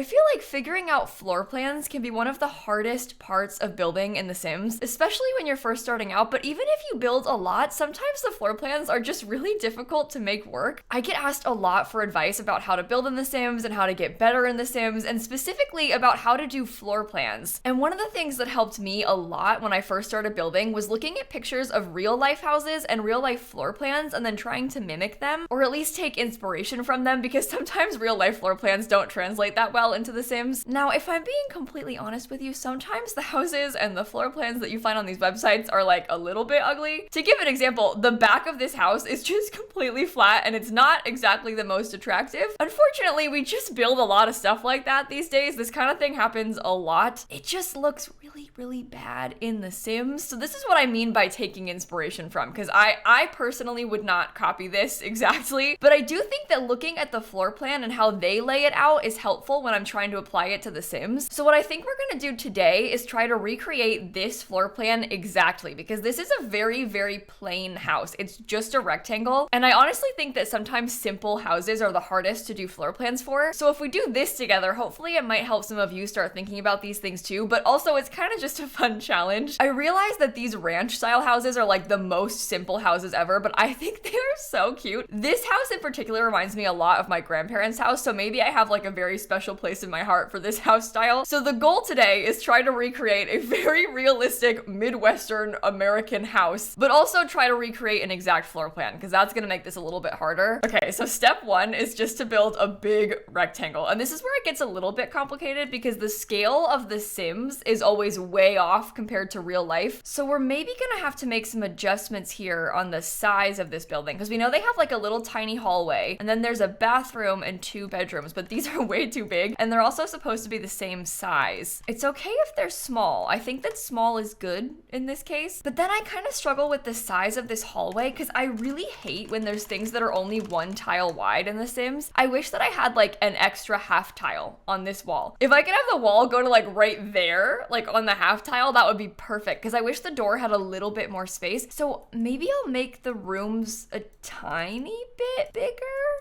I feel like figuring out floor plans can be one of the hardest parts of building in The Sims, especially when you're first starting out, but even if you build a lot, sometimes the floor plans are just really difficult to make work. I get asked a lot for advice about how to build in The Sims and how to get better in The Sims, and specifically about how to do floor plans. And one of the things that helped me a lot when I first started building was looking at pictures of real life houses and real life floor plans and then trying to mimic them, or at least take inspiration from them, because sometimes real life floor plans don't translate that well into The Sims. Now, if I'm being completely honest with you, sometimes the houses and the floor plans that you find on these websites are like a little bit ugly. To give an example, the back of this house is just completely flat and it's not exactly the most attractive. Unfortunately, we just build a lot of stuff like that these days. This kind of thing happens a lot. It just looks really bad in The Sims. So this is what I mean by taking inspiration from, because I personally would not copy this exactly, but I do think that looking at the floor plan and how they lay it out is helpful when I'm trying to apply it to The Sims. So what I think we're gonna do today is try to recreate this floor plan exactly, because this is a very plain house. It's just a rectangle, and I honestly think that sometimes simple houses are the hardest to do floor plans for. So if we do this together, hopefully it might help some of you start thinking about these things too, but also it's kind of just a fun challenge. I realize that these ranch style houses are like the most simple houses ever, but I think they are so cute. This house in particular reminds me a lot of my grandparents' house, so maybe I have like a very special place in my heart for this house style. So the goal today is try to recreate a very realistic Midwestern American house, but also try to recreate an exact floor plan, because that's gonna make this a little bit harder. Okay, so step one is just to build a big rectangle, and this is where it gets a little bit complicated because the scale of The Sims is always way off compared to real life. So we're maybe gonna have to make some adjustments here on the size of this building, because we know they have like a little tiny hallway, and then there's a bathroom and 2 bedrooms, but these are way too big, and they're also supposed to be the same size. It's okay if they're small. I think that small is good in this case, but then I kind of struggle with the size of this hallway because I really hate when there's things that are only 1 tile wide in The Sims. I wish that I had like an extra half tile on this wall. If I could have the wall go to like right there, like on the half tile, that would be perfect, because I wish the door had a little bit more space. So maybe I'll make the rooms a tiny bit bigger,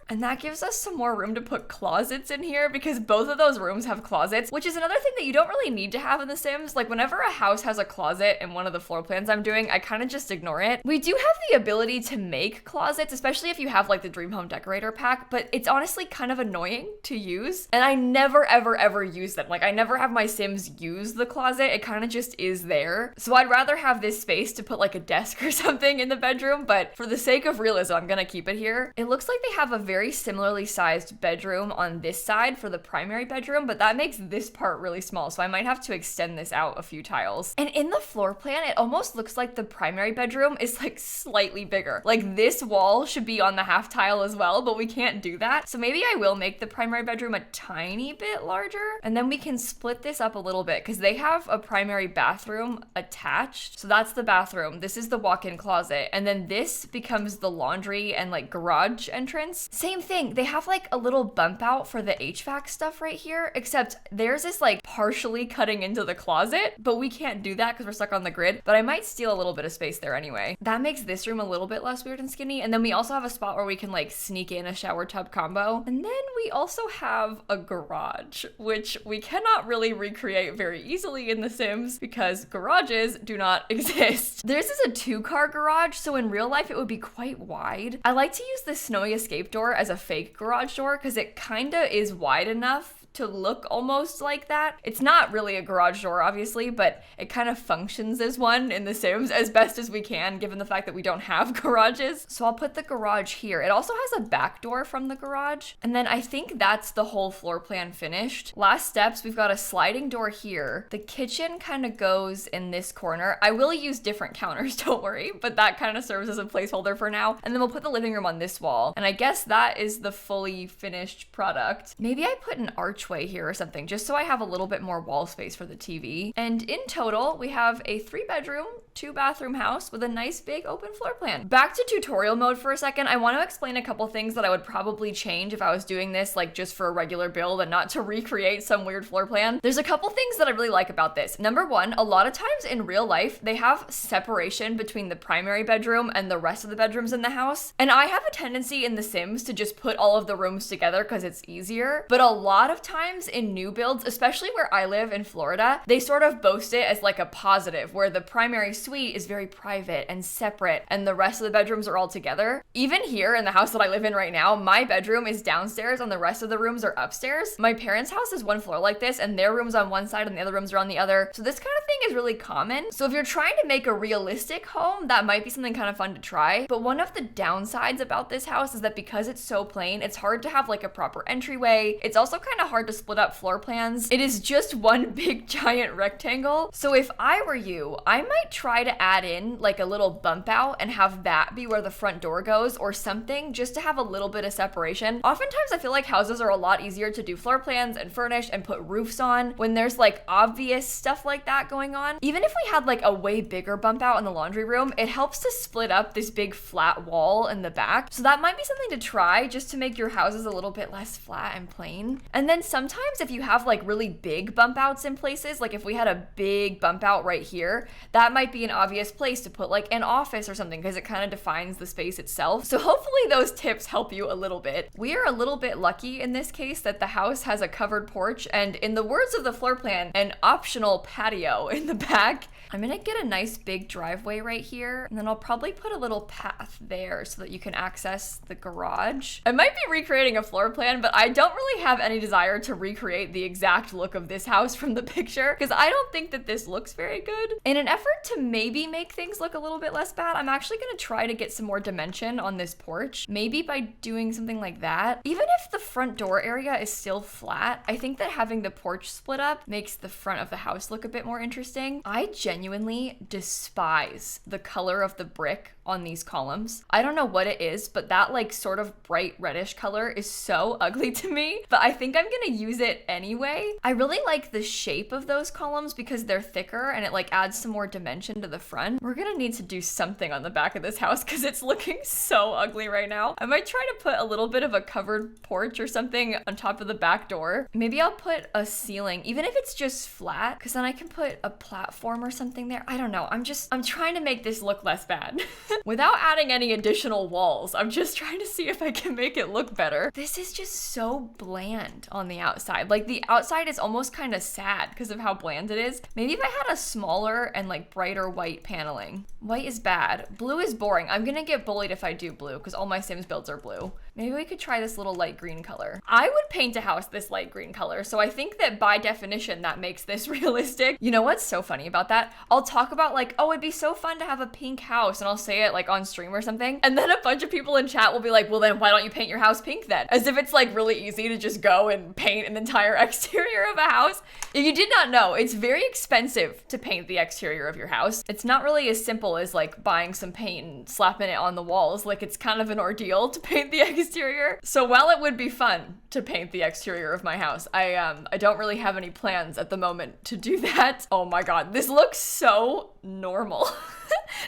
and that gives us some more room to put closets in here, because both of those rooms have closets, which is another thing that you don't really need to have in The Sims. Like whenever a house has a closet in one of the floor plans I'm doing, I kind of just ignore it. We do have the ability to make closets, especially if you have like the Dream Home Decorator pack, but it's honestly kind of annoying to use, and I never ever use them. Like I never have my Sims use the closet. It kind of just is there. So I'd rather have this space to put like a desk or something in the bedroom, but for the sake of realism, I'm gonna keep it here. It looks like they have a very similarly sized bedroom on this side for the primary bedroom, but that makes this part really small, so I might have to extend this out a few tiles. And in the floor plan, it almost looks like the primary bedroom is like slightly bigger. Like this wall should be on the half tile as well, but we can't do that. So maybe I will make the primary bedroom a tiny bit larger, and then we can split this up a little bit, because they have a primary bathroom attached. So that's the bathroom. This is the walk-in closet, and then this becomes the laundry and like garage entrance. Same thing. They have like a little bump out for the HVAC stuff right here, except theirs is like partially cutting into the closet, but we can't do that because we're stuck on the grid. But I might steal a little bit of space there anyway. That makes this room a little bit less weird and skinny. And then we also have a spot where we can like sneak in a shower tub combo. And then we also have a garage, which we cannot really recreate very easily in The Sims because garages do not exist. Theirs is a 2-car garage, so in real life it would be quite wide. I like to use the snowy escape door as a fake garage door because it kinda is wide enough to look almost like that. It's not really a garage door, obviously, but it kind of functions as one in The Sims as best as we can, given the fact that we don't have garages. So I'll put the garage here. It also has a back door from the garage. And then I think that's the whole floor plan finished. Last steps, we've got a sliding door here. The kitchen kind of goes in this corner. I will use different counters, don't worry, but that kind of serves as a placeholder for now. And then we'll put the living room on this wall. And I guess that is the fully finished product. Maybe I put an archway here or something, just so I have a little bit more wall space for the TV. And in total, we have a 3-bedroom, 2-bathroom house with a nice big open floor plan. Back to tutorial mode for a second, I want to explain a couple things that I would probably change if I was doing this like just for a regular build and not to recreate some weird floor plan. There's a couple things that I really like about this. Number one, a lot of times in real life, they have separation between the primary bedroom and the rest of the bedrooms in the house. And I have a tendency in The Sims to just put all of the rooms together because it's easier, but a lot of times in new builds, especially where I live in Florida, they sort of boast it as like a positive, where the primary suite is very private and separate and the rest of the bedrooms are all together. Even here in the house that I live in right now, my bedroom is downstairs and the rest of the rooms are upstairs. My parents' house is one floor like this and their room's on one side and the other rooms are on the other. So this kind of thing is really common. So if you're trying to make a realistic home, that might be something kind of fun to try. But one of the downsides about this house is that because it's so plain, it's hard to have like a proper entryway. It's also kind of hard to split up floor plans. It is just one big giant rectangle. So if I were you, I might try to add in like a little bump out and have that be where the front door goes or something, just to have a little bit of separation. Oftentimes I feel like houses are a lot easier to do floor plans and furnish and put roofs on when there's like obvious stuff like that going on. Even if we had like a way bigger bump out in the laundry room, it helps to split up this big flat wall in the back. So that might be something to try just to make your houses a little bit less flat and plain. And then sometimes if you have like really big bump outs in places, like if we had a big bump out right here, that might be an obvious place to put like an office or something because it kind of defines the space itself. So hopefully those tips help you a little bit. We are a little bit lucky in this case that the house has a covered porch and, in the words of the floor plan, an optional patio in the back. I'm gonna get a nice big driveway right here, and then I'll probably put a little path there so that you can access the garage. I might be recreating a floor plan, but I don't really have any desire to recreate the exact look of this house from the picture because I don't think that this looks very good. In an effort to maybe make things look a little bit less bad, I'm actually gonna try to get some more dimension on this porch, maybe by doing something like that. Even if the front door area is still flat, I think that having the porch split up makes the front of the house look a bit more interesting. I genuinely despise the color of the brick on these columns. I don't know what it is, but that like sort of bright reddish color is so ugly to me, but I think I'm gonna use it anyway. I really like the shape of those columns because they're thicker and it like adds some more dimension to the front. We're gonna need to do something on the back of this house because it's looking so ugly right now. I might try to put a little bit of a covered porch or something on top of the back door. Maybe I'll put a ceiling, even if it's just flat, because then I can put a platform or something there. I don't know. I'm trying to make this look less bad without adding any additional walls. I'm just trying to see if I can make it look better. This is just so bland on the outside. Like the outside is almost kind of sad because of how bland it is. Maybe if I had a smaller and like brighter white paneling. White is bad. Blue is boring. I'm gonna get bullied if I do blue because all my Sims builds are blue. Maybe we could try this little light green color. I would paint a house this light green color, so I think that by definition that makes this realistic. You know what's so funny about that? I'll talk about like, oh, it'd be so fun to have a pink house, and I'll say it like on stream or something, and then a bunch of people in chat will be like, well then why don't you paint your house pink then? As if it's like really easy to just go and paint an entire exterior of a house. If you did not know, it's very expensive to paint the exterior of your house. It's not really as simple as like buying some paint and slapping it on the walls. Like it's kind of an ordeal to paint the exterior. So while it would be fun to paint the exterior of my house, I don't really have any plans at the moment to do that. Oh my god, this looks so normal.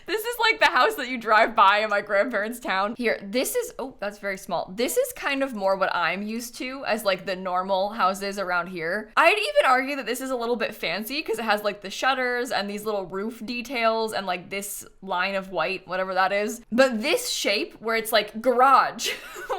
This is like the house that you drive by in my grandparents' town. Here, this is, oh, that's very small. This is kind of more what I'm used to as like the normal houses around here. I'd even argue that this is a little bit fancy because it has like the shutters and these little roof details and like this line of white, whatever that is. But this shape where it's like garage,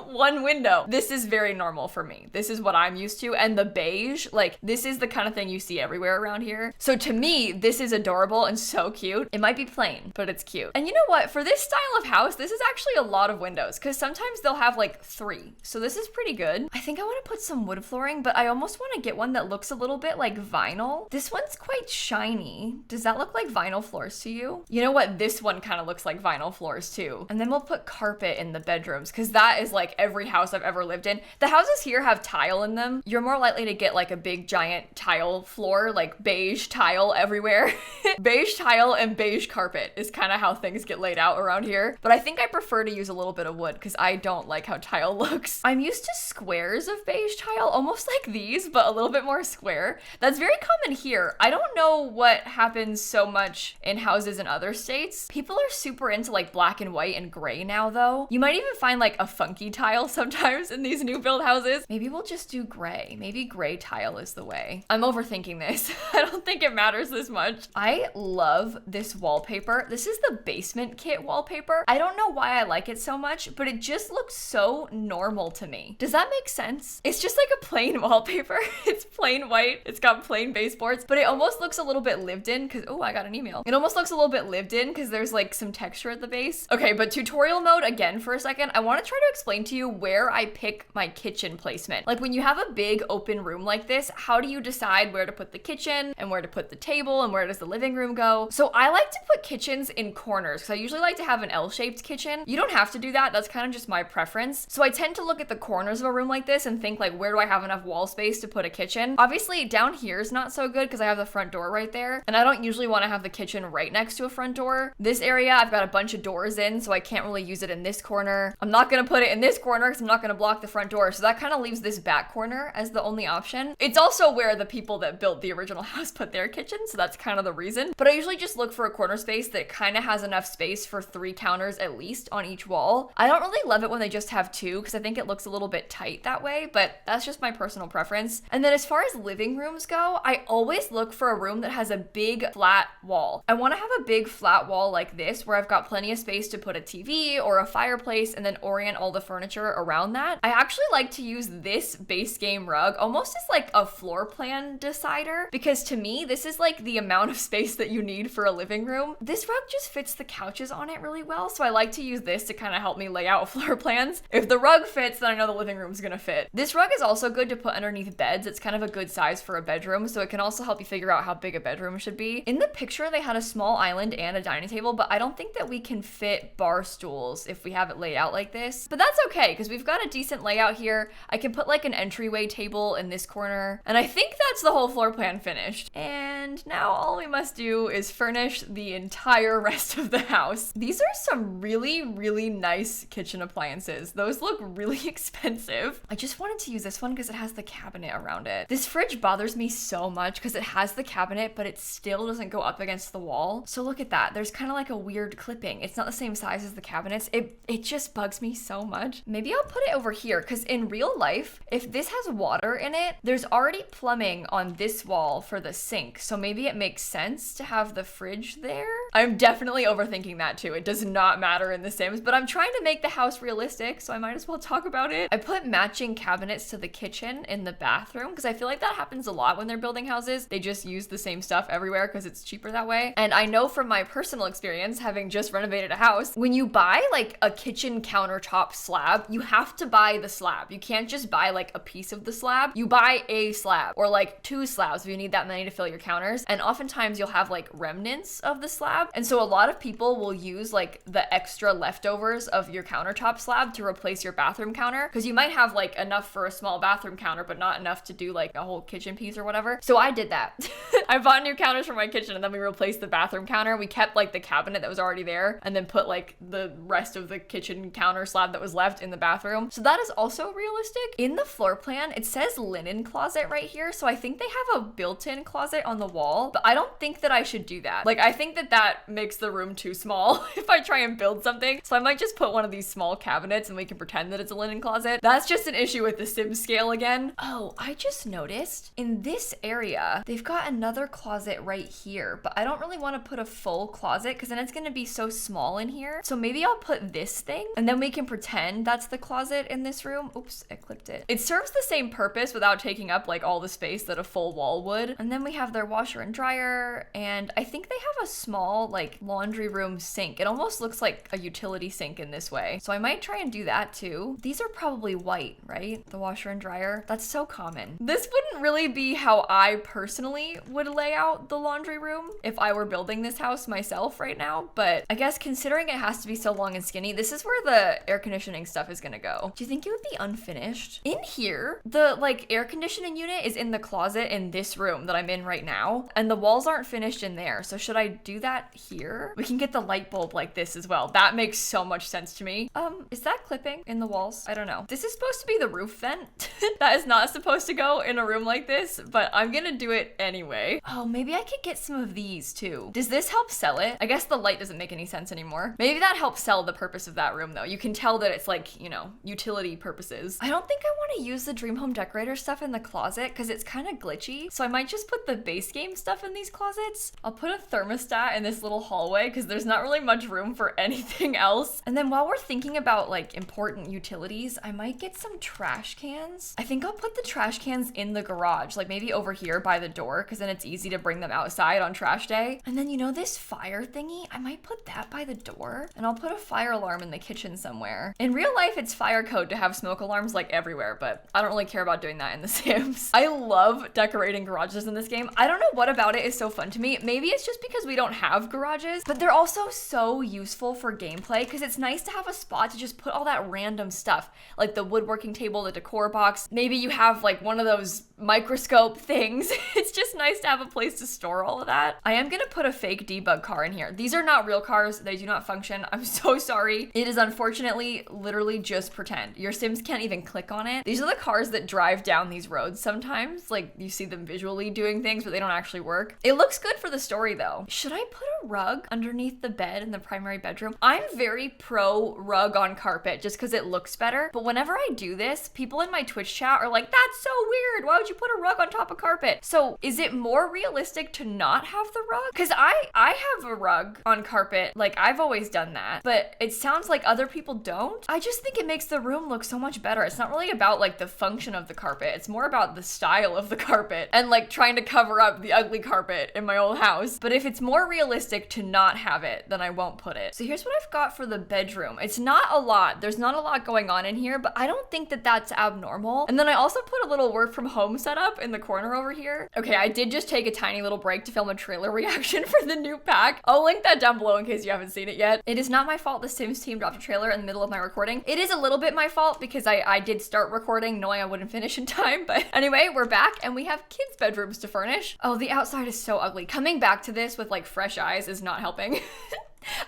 one window, this is very normal for me. This is what I'm used to. And the beige, like this is the kind of thing you see everywhere around here. So to me, this is adorable and so cute. It might be plain, but it's cute. And you know what? For this style of house, this is actually a lot of windows because sometimes they'll have like 3. So this is pretty good. I think I want to put some wood flooring, but I almost want to get one that looks a little bit like vinyl. This one's quite shiny. Does that look like vinyl floors to you? You know what? This one kind of looks like vinyl floors too. And then we'll put carpet in the bedrooms because that is like every house I've ever lived in. The houses here have tile in them. You're more likely to get like a big giant tile floor, like beige tile everywhere. Beige tile and beige carpet is kind of how things get laid out around here. But I think I prefer to use a little bit of wood because I don't like how tile looks. I'm used to squares of beige tile, almost like these, but a little bit more square. That's very common here. I don't know what happens so much in houses in other states. People are super into like black and white and gray now though. You might even find like a funky tile sometimes in these new build houses. Maybe we'll just do gray. Maybe gray tile is the way. I'm overthinking this. I don't think it matters this much. I love this wallpaper. This is the basement kit wallpaper. I don't know why I like it so much, but it just looks so normal to me. Does that make sense? It's just like a plain wallpaper. It's plain white. It's got plain baseboards, but it almost looks a little bit lived in because, oh, I got an email. It almost looks a little bit lived in because there's like some texture at the base. Okay, but tutorial mode again for a second. I want to try to explain to you where I pick my kitchen placement. Like when you have a big open room like this, how do you decide where to put the kitchen and where to put the table and where does the living room go? So I like to put kitchens in corners because I usually like to have an L-shaped kitchen. You don't have to do that. That's kind of just my preference. So I tend to look at the corners of a room like this and think like, where do I have enough wall space to put a kitchen? Obviously down here is not so good because I have the front door right there. And I don't usually want to have the kitchen right next to a front door. This area, I've got a bunch of doors in, so I can't really use it in this corner. I'm not going to put it in this corner because I'm not going to block the front door. So that kind of leaves this back corner as the only option. It's also where the people that built the original house put their kitchen. So that's kind of the reason. But I usually just look for a corner space that kind of has enough space for 3 counters at least on each wall. I don't really love it when they just have 2 because I think it looks a little bit tight that way, but that's just my personal preference. And then as far as living rooms go, I always look for a room that has a big flat wall. I want to have a big flat wall like this where I've got plenty of space to put a TV or a fireplace and then orient all the furniture around that. I actually like to use this base game rug almost as like a floor plan decider because to me, this is like the amount of space that you need for a living room. This rug just fits the couches on it really well, so I like to use this to kind of help me lay out floor plans. If the rug fits, then I know the living room's gonna fit. This rug is also good to put underneath beds. It's kind of a good size for a bedroom, so it can also help you figure out how big a bedroom should be. In the picture, they had a small island and a dining table, but I don't think that we can fit bar stools if we have it laid out like this. But that's okay, because we've got a decent layout here. I can put like an entryway table in this corner, and I think that's the whole floor plan finished. And now all we must do is furnish the entire rest of the house. These are some really, really nice kitchen appliances. Those look really expensive. I just wanted to use this one because it has the cabinet around it. This fridge bothers me so much because it has the cabinet, but it still doesn't go up against the wall. So look at that. There's kind of like a weird clipping. It's not the same size as the cabinets. It just bugs me so much. Maybe I'll put it over here because in real life, if this has water in it, there's already plumbing on this wall for the sink. So maybe it makes sense to have the fridge there. I'm definitely overthinking that too. It does not matter in The Sims, but I'm trying to make the house realistic, so I might as well talk about it. I put matching cabinets to the kitchen in the bathroom because I feel like that happens a lot when they're building houses. They just use the same stuff everywhere because it's cheaper that way. And I know from my personal experience, having just renovated a house, when you buy like a kitchen countertop slab, you have to buy the slab. You can't just buy like a piece of the slab. You buy a slab or like 2 slabs if you need that many to fill your counters. And oftentimes you'll have like remnants of the slab. And so a lot of people will use like the extra leftovers of your countertop slab to replace your bathroom counter because you might have like enough for a small bathroom counter but not enough to do like a whole kitchen piece or whatever. So I did that. I bought new counters for my kitchen and then we replaced the bathroom counter. We kept like the cabinet that was already there and then put like the rest of the kitchen counter slab that was left in the bathroom. So that is also realistic. In the floor plan, it says linen closet right here. So I think they have a built-in closet on the wall, but I don't think that I should do that. Like I think that that makes the room too small if I try and build something. So I might just put one of these small cabinets and we can pretend that it's a linen closet. That's just an issue with the Sim scale again. Oh, I just noticed in this area, they've got another closet right here, but I don't really want to put a full closet because then it's going to be so small in here. So maybe I'll put this thing and then we can pretend that's the closet in this room. Oops, I clipped it. It serves the same purpose without taking up like all the space that a full wall would. And then we have their washer and dryer, and I think they have a small like laundry room sink. It almost looks like a utility sink in this way. So I might try and do that too. These are probably white, right? The washer and dryer. That's so common. This wouldn't really be how I personally would lay out the laundry room if I were building this house myself right now. But I guess considering it has to be so long and skinny, this is where the air conditioning stuff is gonna go. Do you think it would be unfinished? In here, the like air conditioning unit is in the closet in this room that I'm in right now, and the walls aren't finished in there. So should I do that here? We can get the light bulb like this as well. That makes so much sense to me. Is that clipping in the walls? I don't know. This is supposed to be the roof vent. That is not supposed to go in a room like this, but I'm gonna do it anyway. display. Oh, maybe I could get some of these too. Does this help sell it? I guess the light doesn't make any sense anymore. Maybe that helps sell the purpose of that room though. You can tell that it's like, you know, utility purposes. I don't think I want to use the Dream Home Decorator stuff in the closet because it's kind of glitchy. So I might just put the base game stuff in these closets. I'll put a thermostat in this little hallway because there's not really much room for anything else. And then while we're thinking about like important utilities, I might get some trash cans. I think I'll put the trash cans in the garage, like maybe over here by the door, because then it's easy to bring them outside on trash day. And then, you know, this fire thingy, I might put that by the door, and I'll put a fire alarm in the kitchen somewhere. In real life, it's fire code to have smoke alarms like everywhere, but I don't really care about doing that in The Sims. I love decorating garages in this game. I don't know what about it is so fun to me. Maybe it's just because we don't have garages, but they're also so useful for gameplay because it's nice to have a spot to just put all that random stuff, like the woodworking table, the decor box. Maybe you have like one of those microscope things. It's just nice to have a place to store all of that. I am gonna put a fake debug car in here. These are not real cars. They do not function. I'm so sorry. It is unfortunately literally just pretend. Your Sims can't even click on it. These are the cars that drive down these roads sometimes. Like you see them visually doing things, but they don't actually work. It looks good for the story though. Should I put a rug underneath the bed in the primary bedroom? I'm very pro rug on carpet just because it looks better. But whenever I do this, people in my Twitch chat are like, that's so weird. Why would you put a rug on top of carpet? So is it more realistic to not have the rug? Because I have a rug on carpet. Like I've always done that, but it sounds like other people don't. I just think it makes the room look so much better. It's not really about like the function of the carpet. It's more about the style of the carpet and like trying to cover up the ugly carpet in my old house. But if it's more realistic to not have it, then I won't put it. So here's what I've got for the bedroom. It's not a lot. There's not a lot going on in here, but I don't think that that's abnormal. And then I also put a little work from home setup in the corner over here. Okay, I did just take a tiny little break to film a trailer reaction for the new pack. I'll link that down below in case you haven't seen it yet. It is not my fault the Sims team dropped a trailer in the middle of my recording. It is a little bit my fault because I did start recording knowing I wouldn't finish in time, but anyway, we're back and we have kids' bedrooms to furnish. Oh, the outside is so ugly. Coming back to this with like fresh eyes is not helping.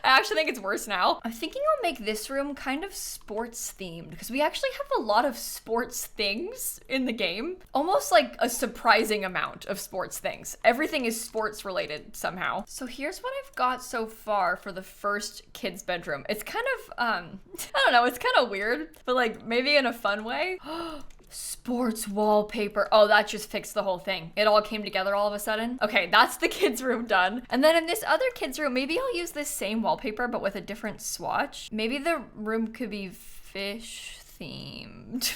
I actually think it's worse now. I'm thinking I'll make this room kind of sports themed because we actually have a lot of sports things in the game. Almost like a surprising amount of sports things. Everything is sports related somehow. So here's what I've got so far for the first kid's bedroom. It's kind of, I don't know, it's kind of weird, but like maybe in a fun way. Sports wallpaper. Oh, that just fixed the whole thing. It all came together all of a sudden. Okay, that's the kids' room done. And then in this other kids' room, maybe I'll use this same wallpaper, but with a different swatch. Maybe the room could be fish themed.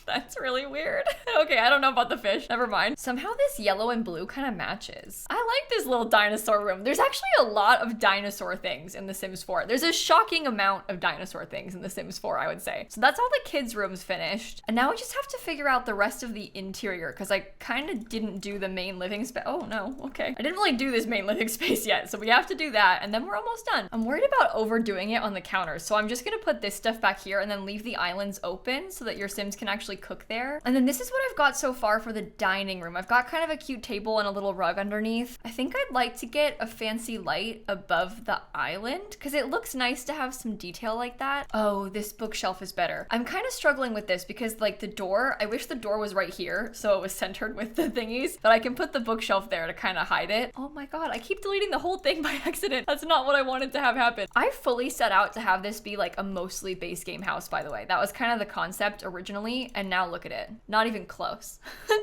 That's really weird. Okay, I don't know about the fish. Never mind. Somehow this yellow and blue kind of matches. I like this little dinosaur room. There's actually a lot of dinosaur things in The Sims 4. There's a shocking amount of dinosaur things in The Sims 4, I would say. So that's all the kids' rooms finished. And now we just have to figure out the rest of the interior because I kind of didn't do the main living space. Oh no, okay. I didn't really do this main living space yet. So we have to do that and then we're almost done. I'm worried about overdoing it on the counters. So I'm just gonna put this stuff back here and then leave the islands open so that your Sims can actually cook there. And then this is what I've got so far for the dining room. I've got kind of a cute table and a little rug underneath. I think I'd like to get a fancy light above the island because it looks nice to have some detail like that. Oh, this bookshelf is better. I'm kind of struggling with this because like the door, I wish the door was right here so it was centered with the thingies, but I can put the bookshelf there to kind of hide it. Oh my god, I keep deleting the whole thing by accident. That's not what I wanted to have happen. I fully set out to have this be like a mostly base game house, by the way. That was kind of the concept originally, and now look at it. Not even close.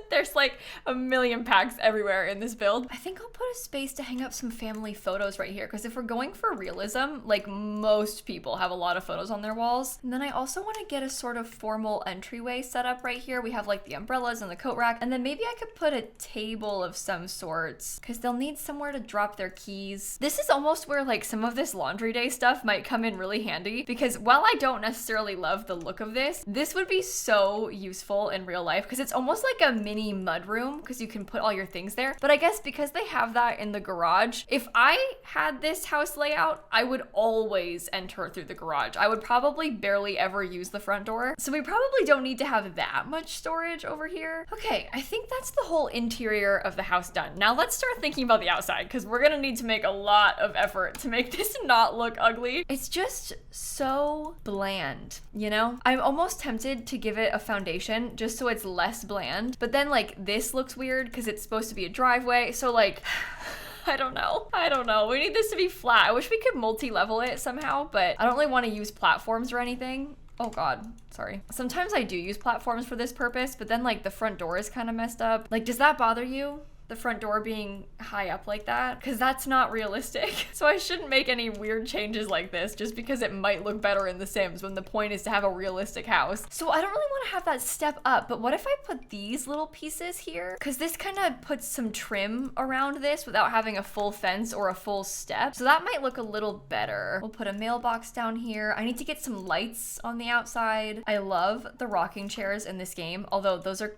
There's like a million packs everywhere in this build. I think I'll put a space to hang up some family photos right here because if we're going for realism, like most people have a lot of photos on their walls. And then I also want to get a sort of formal entryway set up right here. We have like the umbrellas and the coat rack, and then maybe I could put a table of some sorts because they'll need somewhere to drop their keys. This is almost where like some of this laundry day stuff might come in really handy because while I don't necessarily love the look of this, this would be so useful in real life because it's almost like a mini mud room because you can put all your things there. But I guess because they have that in the garage, if I had this house layout, I would always enter through the garage. I would probably barely ever use the front door. So we probably don't need to have that much storage over here. Okay, I think that's the whole interior of the house done. Now let's start thinking about the outside because we're gonna need to make a lot of effort to make this not look ugly. It's just so bland, you know? I'm almost tempted to give it a foundation foundation just so it's less bland. But then like this looks weird because it's supposed to be a driveway. So like, I don't know. We need this to be flat. I wish we could multi-level it somehow, but I don't really want to use platforms or anything. Oh God, sorry. Sometimes I do use platforms for this purpose, but then like the front door is kind of messed up. Like, does that bother you? The front door being high up like that? Because that's not realistic. So I shouldn't make any weird changes like this just because it might look better in The Sims when the point is to have a realistic house. So I don't really want to have that step up, but what if I put these little pieces here? Because this kind of puts some trim around this without having a full fence or a full step. So that might look a little better. We'll put a mailbox down here. I need to get some lights on the outside. I love the rocking chairs in this game, although those are,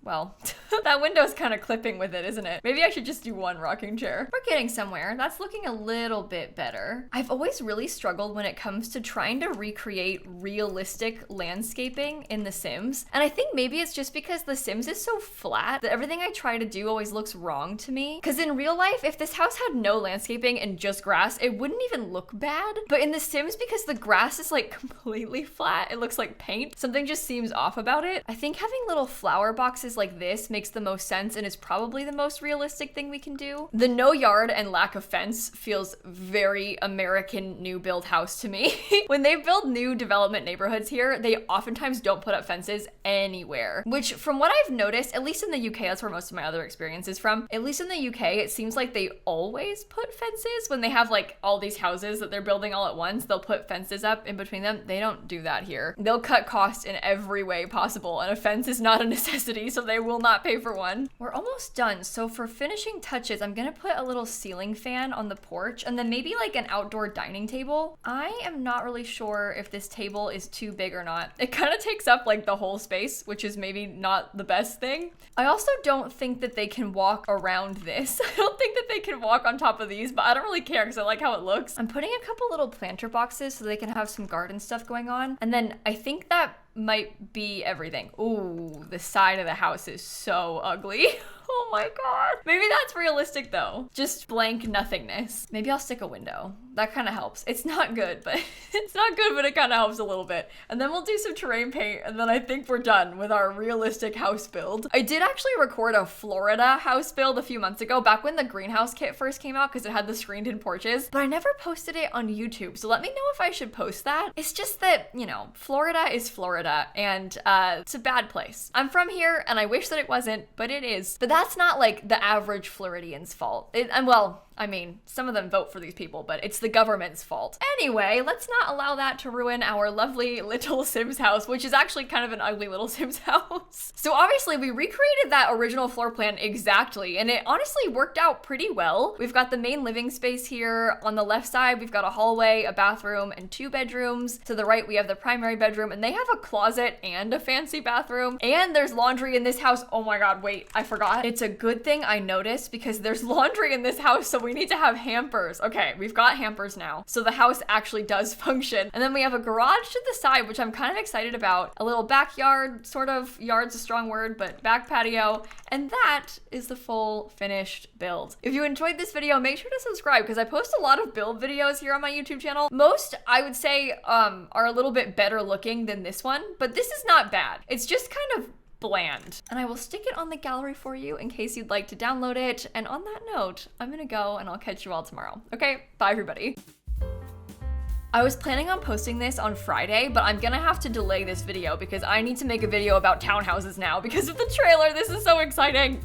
well, that window's kind of clipping with it, isn't it? Maybe I should just do one rocking chair. We're getting somewhere. That's looking a little bit better. I've always really struggled when it comes to trying to recreate realistic landscaping in The Sims. And I think maybe it's just because The Sims is so flat that everything I try to do always looks wrong to me. Because in real life, if this house had no landscaping and just grass, it wouldn't even look bad. But in The Sims, because the grass is like completely flat, it looks like paint, something just seems off about it. I think having little flower boxes like this makes the most sense and is probably the most realistic thing we can do. The no yard and lack of fence feels very American new build house to me. When they build new development neighborhoods here, they oftentimes don't put up fences anywhere, which from what I've noticed, at least in the UK, that's where most of my other experience is from, at least in the UK, it seems like they always put fences when they have like all these houses that they're building all at once. They'll put fences up in between them. They don't do that here. They'll cut costs in every way possible, and a fence is not a necessity, so they will not pay for one. We're almost done. So for finishing touches, I'm gonna put a little ceiling fan on the porch and then maybe like an outdoor dining table. I am not really sure if this table is too big or not. It kind of takes up like the whole space, which is maybe not the best thing. I also don't think that they can walk around this. I don't think that they can walk on top of these, but I don't really care because I like how it looks. I'm putting a couple little planter boxes so they can have some garden stuff going on. And then I think that might be everything. Ooh, the side of the house is so ugly. Oh my God. Maybe that's realistic though. Just blank nothingness. Maybe I'll stick a window. That kind of helps. It's not good, but it kind of helps a little bit. And then we'll do some terrain paint, and then I think we're done with our realistic house build. I did actually record a Florida house build a few months ago, back when the greenhouse kit first came out because it had the screened-in porches, but I never posted it on YouTube. So let me know if I should post that. It's just that, you know, Florida is Florida, and it's a bad place. I'm from here, and I wish that it wasn't, but it is. But that's not like the average Floridian's fault. Well, I mean, some of them vote for these people, but it's the government's fault. Anyway, let's not allow that to ruin our lovely little Sims house, which is actually kind of an ugly little Sims house. So obviously we recreated that original floor plan exactly, and it honestly worked out pretty well. We've got the main living space here. On the left side, we've got a hallway, a bathroom, and 2 bedrooms. To the right, we have the primary bedroom, and they have a closet and a fancy bathroom. And there's laundry in this house. Oh my God, wait, I forgot. It's a good thing I noticed because there's laundry in this house, so we need to have hampers. Okay, we've got hampers now. So the house actually does function. And then we have a garage to the side, which I'm kind of excited about. A little backyard, sort of. Yard's a strong word, but back patio. And that is the full finished build. If you enjoyed this video, make sure to subscribe because I post a lot of build videos here on my YouTube channel. Most, I would say, are a little bit better looking than this one, but this is not bad. It's just kind of bland. And I will stick it on the gallery for you in case you'd like to download it. And on that note, I'm gonna go and I'll catch you all tomorrow. Okay, bye everybody. I was planning on posting this on Friday, but I'm gonna have to delay this video because I need to make a video about townhouses now because of the trailer. This is so exciting.